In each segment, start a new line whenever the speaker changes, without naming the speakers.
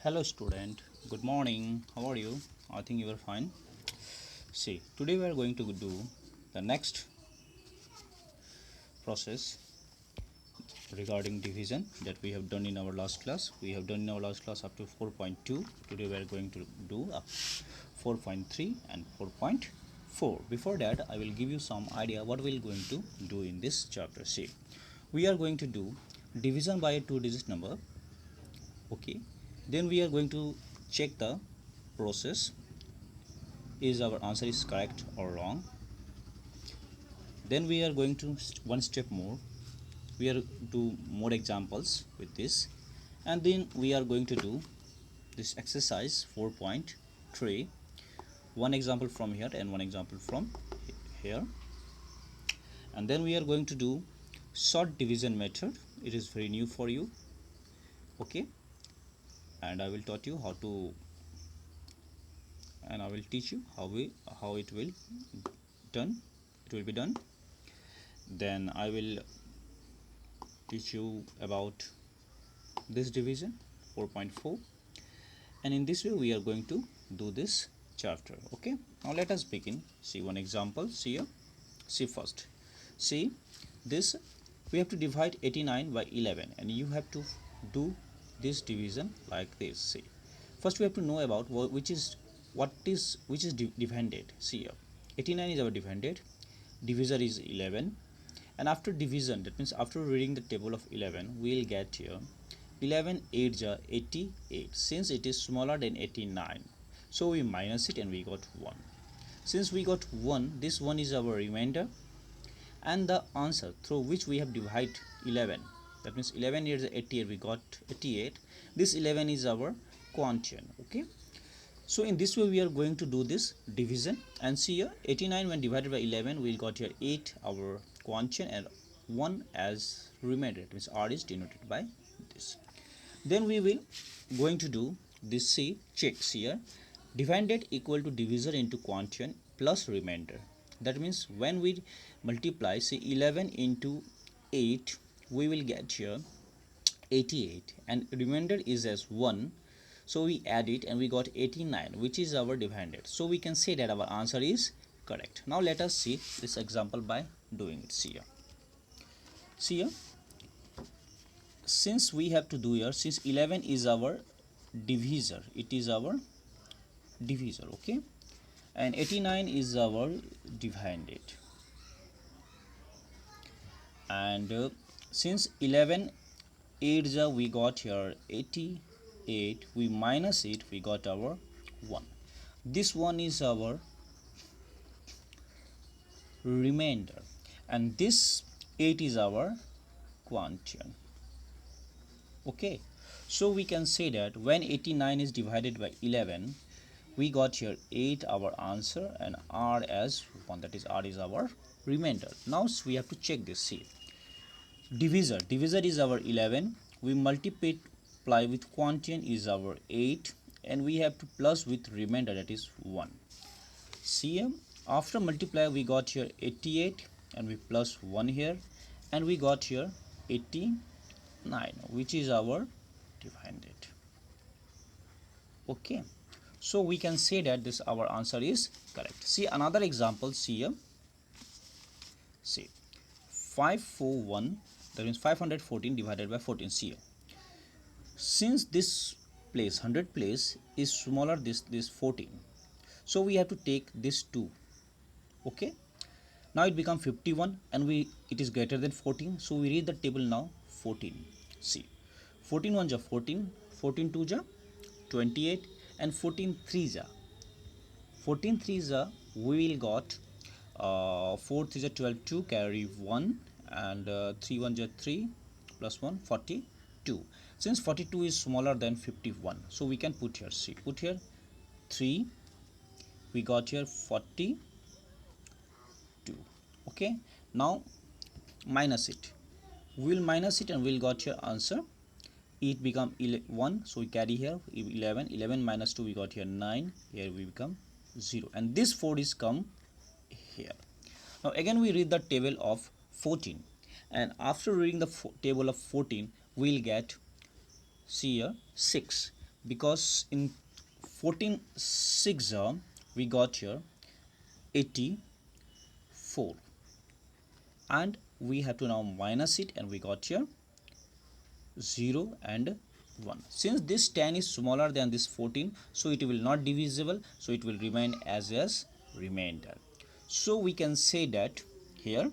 Hello student, good morning. How are you? I think you are fine. See, today we are going to do the next process regarding division that we have done in our last class. We have done in our last class up to 4.2. Today we are going to do up 4.3 and 4.4. Before that, I will give you some idea what we are going to do in this chapter. See, we are going to do division by a two-digit number. Okay, then we are going to check the process is our answer is correct or wrong. Then we are going to one step more, we are do more examples with this, and then we are going to do this exercise 4.3, one example from here and one example from here. And then we are going to do short division method. It is very new for you. Okay, and I will taught you how to, and I will teach you how it will done, it will be done. Then I will teach you about this division 4.4, and in this way we are going to do this chapter. Okay, now let us begin. See one example. See here, see first, see this, we have to divide 89 by 11 and you have to do this division like this. See, first we have to know about which is divided. See here, 89 is our divided, divisor is 11, and after division, that means after reading the table of 11, we will get here 11 8 are 88. Since it is smaller than 89, so we minus it and we got 1. Since we got 1, this 1 is our remainder, and the answer through which we have divided 11, that means 11 is 88, we got 88. This 11 is our quotient. Okay, so in this way we are going to do this division, and see here 89 when divided by 11, we got here 8 our quotient and 1 as remainder. It means r is denoted by this. Then we will going to do this. See, checks here, divided equal to divisor into quotient plus remainder. That means when we multiply, say 11 into 8, we will get here 88, and remainder is as 1, so we add it and we got 89, which is our divided. So we can say that our answer is correct. Now let us see this example by doing it. See here, see here, since we have to do here, since 11 is our divisor, it is our divisor. Okay, and 89 is our divided, and since 11 8 we got here 88, we minus it, we got our 1. This one is our remainder, and this 8 is our quotient. Okay, so we can say that when 89 is divided by 11, we got here 8 our answer and r as 1, that is r is our remainder. Now we have to check this. See, divisor is our 11, we multiply with quotient is our 8, and we have to plus with remainder, that is 1. See, after multiply we got here 88 and we plus 1 here, and we got here 89, which is our divided. Okay, so we can say that this our answer is correct. See another example. See here, see 541, that means 514 divided by 14. See here, since this place 100 place is smaller this 14, so we have to take this 2. Okay, now it become 51 and it is greater than 14, so we read the table now 14. See, 14 1 ja 14, 14 2 ja 28, and 14 3 ja 14 3 ja we will got 4 3 ja 12, 2 carry 1, and 3 1 ja 3 plus 1 42. Since 42 is smaller than 51, so we can put here, see, put here 3, we got here 42. Okay, now minus it, we will minus it and we'll got your answer. It become 1, so we carry here 11, 11 minus 2 we got here 9, here we become 0, and this 4 is come here. Now again we read the table of 14, and after reading the table of 14 we'll get, see here, 6. because in 14 6 we got here 84, and we have to now minus it, and we got here 0 and 1. Since this 10 is smaller than this 14, so it will not divisible, so it will remain as remainder. So we can say that here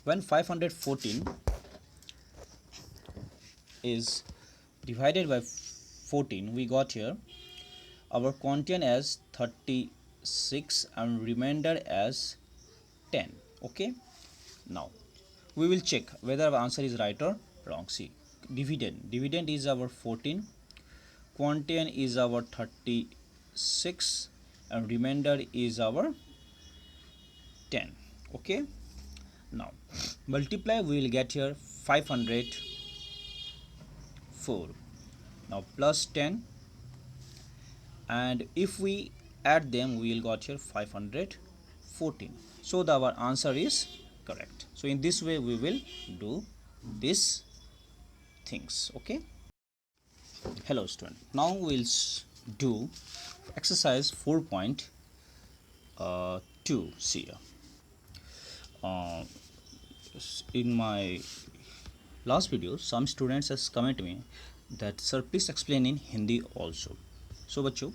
when 514 is divided by 14, we got here our quotient as 36 and remainder as 10. Okay, now we will check whether our answer is right or wrong. See, dividend is our 14, quotient is our 36, and remainder is our 10. Okay, now multiply, we will get here 504, now plus 10, and if we add them, we will got here 514. So our answer is correct. So in this way we will do these things. Okay, hello student, now we'll do exercise 4.2. See, in my last video some students has commented me that sir please explain in Hindi also. So बच्चों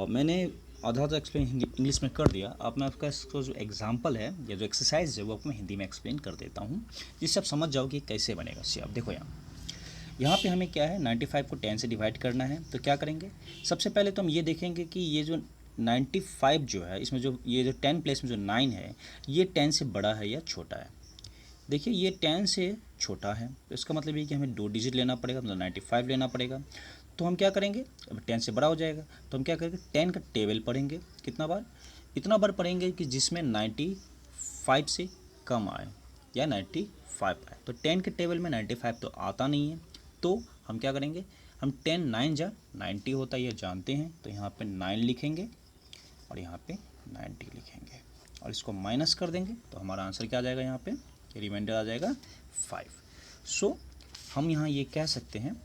मैंने आधा explain Hindi English में कर दिया। अब मैं आपका इसको जो एग्जांपल है या जो एक्सरसाइज है वो आपको मैं हिंदी में एक्सप्लेन कर देता हूँ, जिससे आप समझ जाओगे कैसे बनेगा। सी आप देखो यहाँ पे हमें क्या है 95 को 10 से डिवाइड करना है। तो क्या करेंगे, सबसे पहले तो हम ये देखेंगे कि ये जो 95 जो है इसमें जो ये जो 10 प्लेस में जो 9 है ये 10 से बड़ा है या छोटा है। देखिए ये 10 से छोटा है, तो इसका मतलब ये कि हमें 2 डिजिट लेना पड़ेगा, मतलब 95 लेना पड़ेगा। तो हम क्या करेंगे, अब 10 से बड़ा हो जाएगा तो हम क्या करेंगे 10 का टेबल पढ़ेंगे। कितना बार, इतना बार पढ़ेंगे कि जिसमें 95 से कम आए या 95 आए। तो 10 के टेबल में 95 तो आता नहीं है, तो हम क्या करेंगे, हम 10 9 जा 90 होता है ये जानते हैं, तो यहाँ पे 9 लिखेंगे और यहाँ पे 90 लिखेंगे और इसको माइनस कर देंगे तो हमारा आंसर क्या आ जाएगा, यहाँ पे रिमाइंडर आ जाएगा 5। सो हम यहाँ ये कह सकते हैं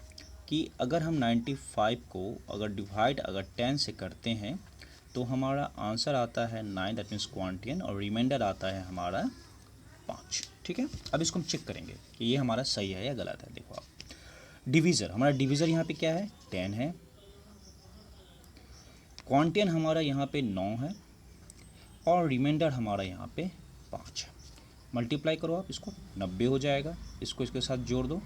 कि अगर हम 95 को अगर डिवाइड अगर 10 से करते हैं तो हमारा आंसर आता है 9, दैट मीन्स क्वांटियन, और रिमाइंडर आता है हमारा 5। ठीक है, अब इसको हम चेक करेंगे कि ये हमारा सही है या गलत है। देखो आप, डिवीज़र, हमारा डिवीज़र यहाँ पे क्या है 10 है, क्वांटियन हमारा यहाँ पे 9 है और रिमाइंडर हमारा यहाँ पे 5 है। मल्टीप्लाई करो आप, इसको 90 हो जाएगा, इसको इसके साथ जोड़ दो।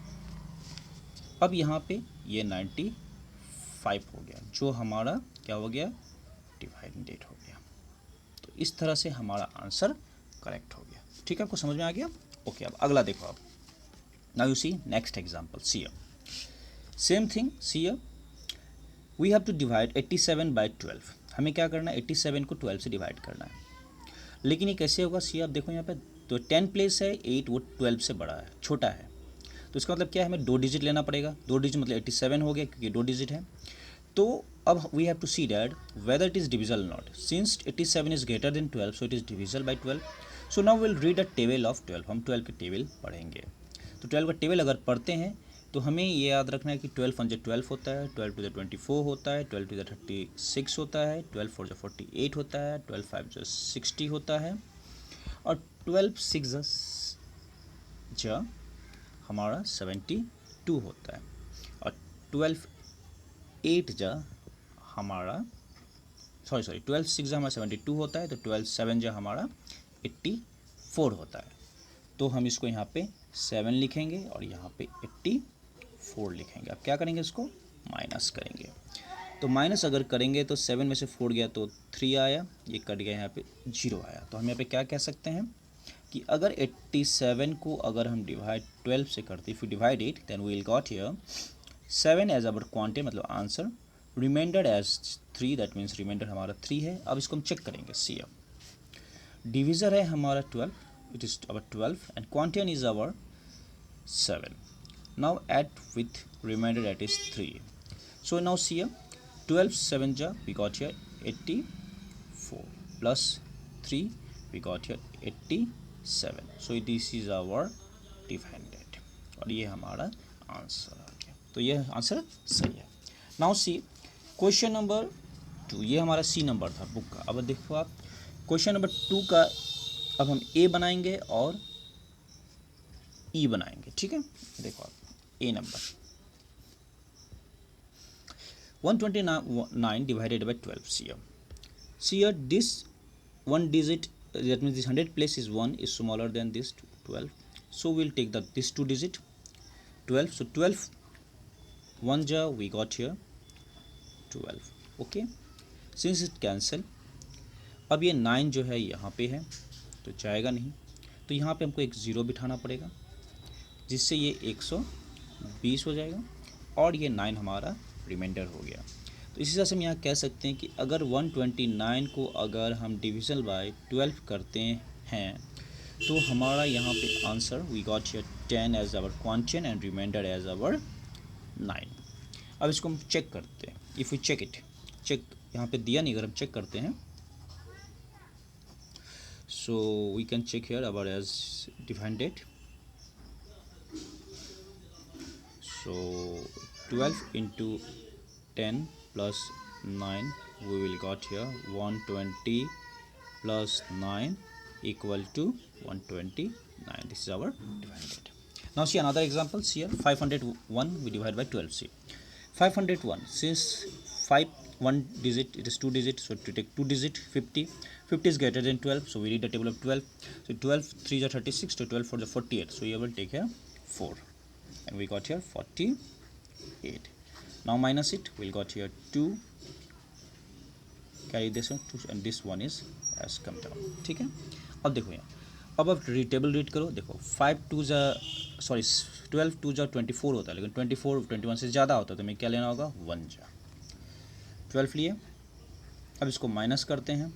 अब यहाँ पे ये 95 हो गया, जो हमारा क्या हो गया, डिवाइडेड हो गया। तो इस तरह से हमारा आंसर करेक्ट हो गया। ठीक है, आपको समझ में आ गया। ओके, अब अगला देखो आप। Now you see next example, see same thing, see we have to divide 87 by 12। हमें क्या करना है, 87 को 12 से डिवाइड करना है। लेकिन ये कैसे होगा, सी आप देखो यहाँ पे तो 10 प्लेस है 8, वो 12 से बड़ा है, छोटा है। तो इसका मतलब क्या है, हमें 2 डिजिट लेना पड़ेगा। 2 डिजिट मतलब 87 हो गया क्योंकि 2 डिजिट है। तो अब we have to see that whether it is divisible not. Since 87 is greater than 12, so it is divisible by 12। So now will read a table of 12। हम 12 के टेबल पढ़ेंगे। तो 12 का टेबल अगर पढ़ते हैं तो हमें ये याद रखना है कि 12 1 12 होता है, 12 2 24 होता है, 12 2 36 होता है, 12 4 48 होता है, 12 5 60 होता है और 12 6 जा हमारा 72 होता है और 12 8 जा हमारा 12 6 जा हमारा 72 होता है, तो 12 7 जा हमारा 84 होता है। तो हम इसको यहाँ पे 7 लिखेंगे और यहाँ पे 84 लिखेंगे। अब क्या करेंगे, इसको माइनस करेंगे। तो माइनस अगर करेंगे तो 7 में से 4 गया तो 3 आया, ये कट गया, यहाँ पे 0 आया। तो हम यहाँ पे क्या कह सकते हैं कि अगर 87 को अगर हम डिवाइड 12 से करते, if you divide it then we will got here 7 as our quantity, मतलब answer, remainder as 3, that means remainder हमारा 3 है। अब इसको हम चेक करेंगे। सी अब डिविज़र है हमारा 12, it is our 12 and quantity is our 7। Now add with remainder that is 3। So now see 12 7 जा we got here 84 plus 3 we got here 87. So this is our dividend. और ये हमारा आंसर आ गया। तो ये आंसर सही है। नाउ सी क्वेश्चन नंबर 2, ये हमारा सी नंबर था बुक का। अब देखो आप क्वेश्चन नंबर 2 का अब हम ए बनाएंगे और ई बनाएंगे, ठीक है। देखो आप ए number 129 divided by 12. See here this one digit, that means this 100 place is 1 is smaller than this 12, so we'll take this 2 digit 12. So 12 1 ja we got here 12. okay, since it cancel, अब ये 9 जो है यहाँ पे है तो जाएगा नहीं, तो यहाँ पे हमको एक ज़ीरो बिठाना पड़ेगा जिससे ये 120 हो जाएगा और ये 9 हमारा रिमाइंडर हो गया। तो इसी तरह से हम यहाँ कह सकते हैं कि अगर 129 को अगर हम डिविजन बाय 12 करते हैं तो हमारा यहाँ पे answer we got here 10 as our quotient and remainder as our 9। अब इसको हम चेक करते हैं। If you check it, check यहाँ पे दिया नहीं, अगर हम चेक करते हैं so we can check here our as defined it. So 12 into 10 plus 9 we will got here 120 plus 9 equal to 129. This is our divided. Now see another example. See here 501 we divide by 12. See 501, since 5 one digit, it is 2 digit, so to take 2 digit 50 is greater than 12, so we read the table of 12. So 12 3 are 36, so 12 for the 48, so you will take here 4 and we got here 48. Now minus it, we'll got here 2, carry this one 2 and this one is has come down, ठीक है। अब देखो यहाँ, अब आप table read करो, देखो 5 2 जा सॉरी 12 2 जा 24 होता है, लेकिन 24 21 से ज़्यादा होता है, तो हमें क्या लेना होगा 1 जा 12 लिए। अब इसको माइनस करते हैं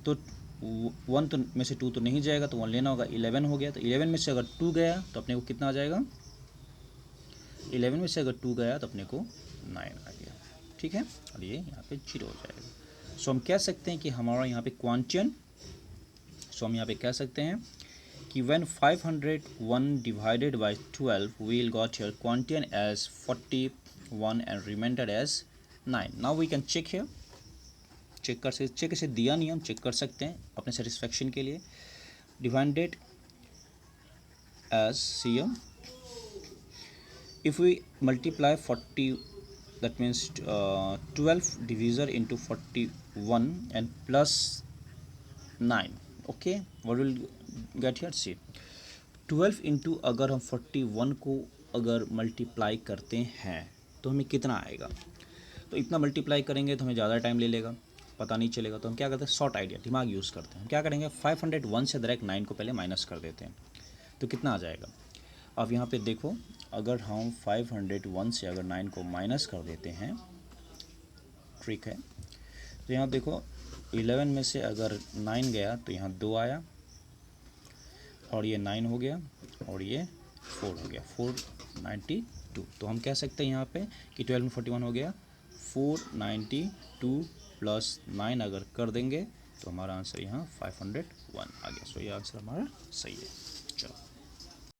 तो 1 तो में से 2 तो नहीं जाएगा, तो 1 लेना होगा, 11 हो गया। तो 11 में से अगर 2 गया तो अपने को कितना आ जाएगा, 11 में से अगर 2 गया तो अपने को 9 आ गया, ठीक है। और ये यहाँ पे 0 हो जाएगा। सो हम कह सकते हैं कि हमारा यहाँ पे क्वांटियन, सो हम यहाँ पे कह सकते हैं कि when 501 divided by 12 we'll got here quantian as 41 and remainder as 9. Now we can check here, check इसे दिया नहीं, हम चेक कर सकते हैं अपने सेटिस्फेक्शन के लिए। Divided as CM, if we multiply 40, that means 12 divisor into 41 and plus 9, okay, what will get here, see 12 into अगर हम 41 को अगर मल्टीप्लाई करते हैं तो हमें कितना आएगा। तो इतना मल्टीप्लाई करेंगे तो हमें ज़्यादा टाइम ले लेगा, पता नहीं चलेगा। तो हम क्या करते हैं, शॉर्ट आइडिया, दिमाग यूज़ करते हैं। हम क्या करेंगे, 501 से डायरेक्ट 9 को पहले माइनस कर देते हैं, तो कितना आ जाएगा। अब यहाँ पे देखो, अगर हम 501 से अगर 9 को माइनस कर देते हैं, ट्रिक है। तो यहाँ देखो 11 में से अगर 9 गया तो यहाँ 2 आया और ये 9 हो गया और ये 4 हो गया, 492। तो हम कह सकते हैं यहाँ पे कि 12 में 41 हो गया, 492 प्लस 9 अगर कर देंगे तो हमारा आंसर यहाँ 501 आ गया। सो ये आंसर हमारा सही है।